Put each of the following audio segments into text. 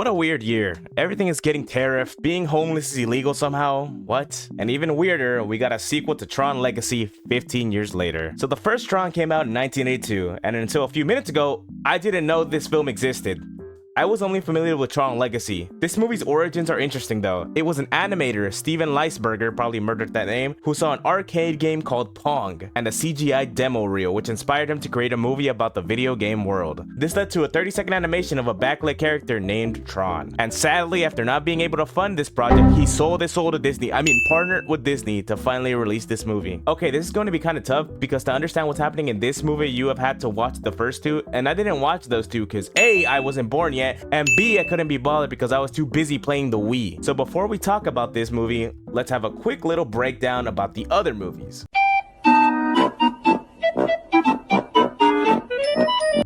What a weird year. Everything is getting tariffed, being homeless is illegal somehow, what? And even weirder, we got a sequel to Tron Legacy 15 years later. So the first Tron came out in 1982, and until a few minutes ago, I didn't know this film existed. I was only familiar with Tron Legacy. This movie's origins are interesting though. It was an animator, Steven Leisberger, probably murdered that name, who saw an arcade game called Pong and a CGI demo reel which inspired him to create a movie about the video game world. This led to a 30-second animation of a backlit character named Tron. And sadly, after not being able to fund this project, he sold his soul to Disney. Partnered with Disney to finally release this movie. Okay, this is going to be kind of tough because to understand what's happening in this movie, you have had to watch the first two, and I didn't watch those two because A, I wasn't born yet, and B, I couldn't be bothered because I was too busy playing the Wii. So before we talk about this movie, let's have a quick little breakdown about the other movies.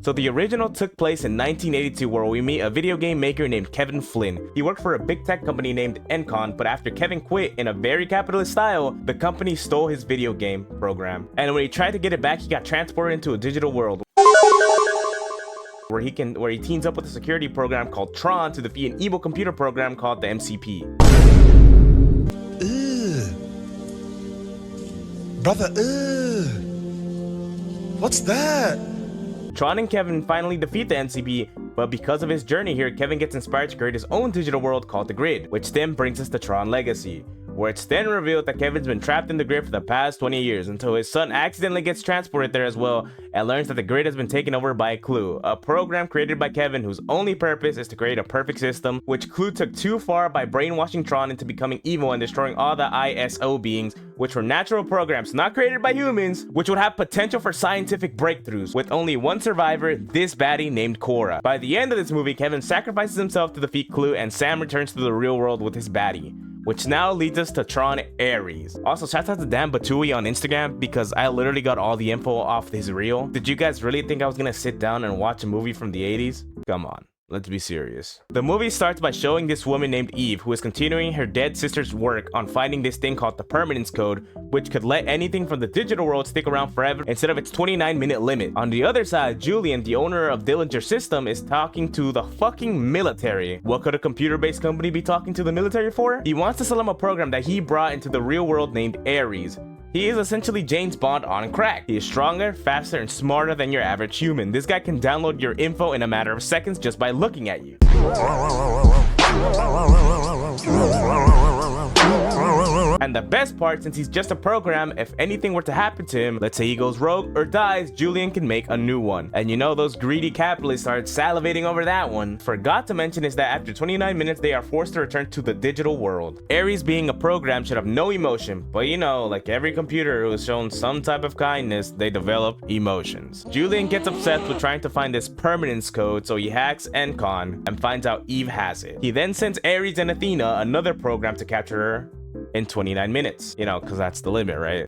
So the original took place in 1982 where we meet a video game maker named Kevin Flynn. He worked for a big tech company named Encon, but after Kevin quit in a very capitalist style, the company stole his video game program. And when he tried to get it back, he got transported into a digital world where he teams up with a security program called Tron to defeat an evil computer program called the MCP. Brother, what's that? Tron and Kevin finally defeat the MCP, but because of his journey here, Kevin gets inspired to create his own digital world called the Grid, which then brings us to Tron Legacy, where it's then revealed that Kevin's been trapped in the Grid for the past 20 years until his son accidentally gets transported there as well and learns that the Grid has been taken over by Clue, a program created by Kevin whose only purpose is to create a perfect system, which Clue took too far by brainwashing Tron into becoming evil and destroying all the ISO beings, which were natural programs not created by humans, which would have potential for scientific breakthroughs, with only one survivor, this baddie named Cora. By the end of this movie, Kevin sacrifices himself to defeat Clue and Sam returns to the real world with his baddie, which now leads us to Tron Ares. Also, shout out to Dan Batui on Instagram because I literally got all the info off his reel. Did you guys really think I was gonna sit down and watch a movie from the 80s? Come on. Let's be serious. The movie starts by showing this woman named Eve who is continuing her dead sister's work on finding this thing called the Permanence Code, which could let anything from the digital world stick around forever instead of its 29-minute limit. On the other side, Julian, the owner of Dillinger System, is talking to the fucking military. What could a computer-based company be talking to the military for? He wants to sell him a program that he brought into the real world named Ares. He is essentially James Bond on crack. He is stronger, faster, and smarter than your average human. This guy can download your info in a matter of seconds just by looking at you. And the best part, since he's just a program, if anything were to happen to him, let's say he goes rogue or dies, Julian can make a new one. And you know those greedy capitalists started salivating over that one. Forgot to mention is that after 29 minutes, they are forced to return to the digital world. Ares being a program should have no emotion, but you know, like every computer who is shown some type of kindness, they develop emotions. Julian gets obsessed with trying to find this permanence code, so he hacks Encon and finds out Eve has it. He then sends Ares and Athena, another program, to capture her in 29 minutes, you know, because that's the limit, right?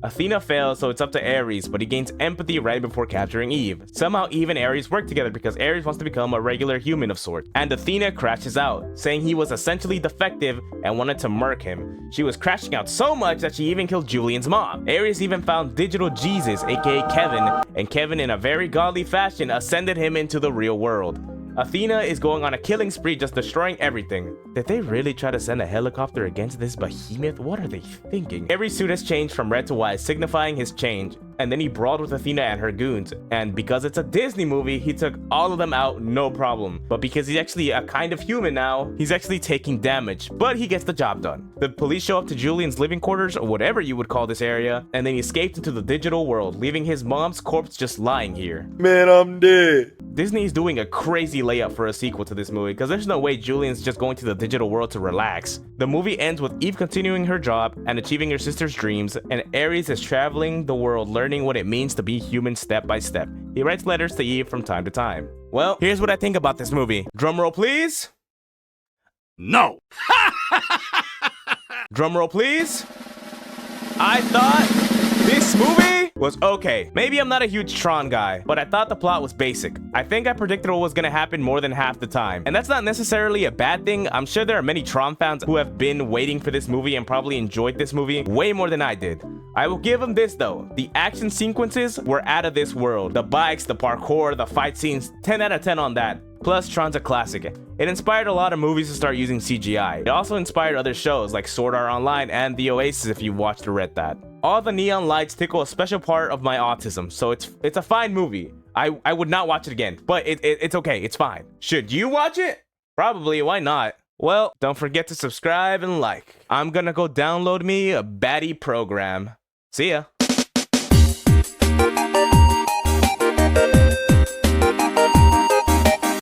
Athena fails, so it's up to Ares, but he gains empathy right before capturing Eve. Somehow Eve and Ares work together because Ares wants to become a regular human of sorts, and Athena crashes out, saying he was essentially defective and wanted to murk him. She was crashing out so much that she even killed Julian's mom. Ares even found Digital Jesus, aka Kevin, and Kevin in a very godly fashion ascended him into the real world. Athena is going on a killing spree, just destroying everything. Did they really try to send a helicopter against this behemoth? What are they thinking? Every suit has changed from red to white, signifying his change. And then he brawled with Athena and her goons. And because it's a Disney movie, he took all of them out, no problem. But because he's actually a kind of human now, he's actually taking damage, but he gets the job done. The police show up to Julian's living quarters, or whatever you would call this area, and then he escaped into the digital world, leaving his mom's corpse just lying here. Man, I'm dead. Disney's doing a crazy layup for a sequel to this movie because there's no way Julian's just going to the digital world to relax. The movie ends with Eve continuing her job and achieving her sister's dreams, and Ares is traveling the world learning what it means to be human step by step. He writes letters to Eve from time to time. Well, here's what I think about this movie. Drumroll please. No. Drumroll please. I thought this movie was okay. Maybe I'm not a huge Tron guy, but I thought the plot was basic. I think I predicted what was gonna happen more than half the time. And that's not necessarily a bad thing. I'm sure there are many Tron fans who have been waiting for this movie and probably enjoyed this movie way more than I did. I will give them this though. The action sequences were out of this world. The bikes, the parkour, the fight scenes, 10 out of 10 on that. Plus, Tron's a classic. It inspired a lot of movies to start using CGI. It also inspired other shows like Sword Art Online and The Oasis if you watched or read that. All the neon lights tickle a special part of my autism, so it's a fine movie. I would not watch it again, but it's okay, it's fine. Should you watch it? Probably, why not? Well, don't forget to subscribe and like. I'm gonna go download me a baddie program. See ya.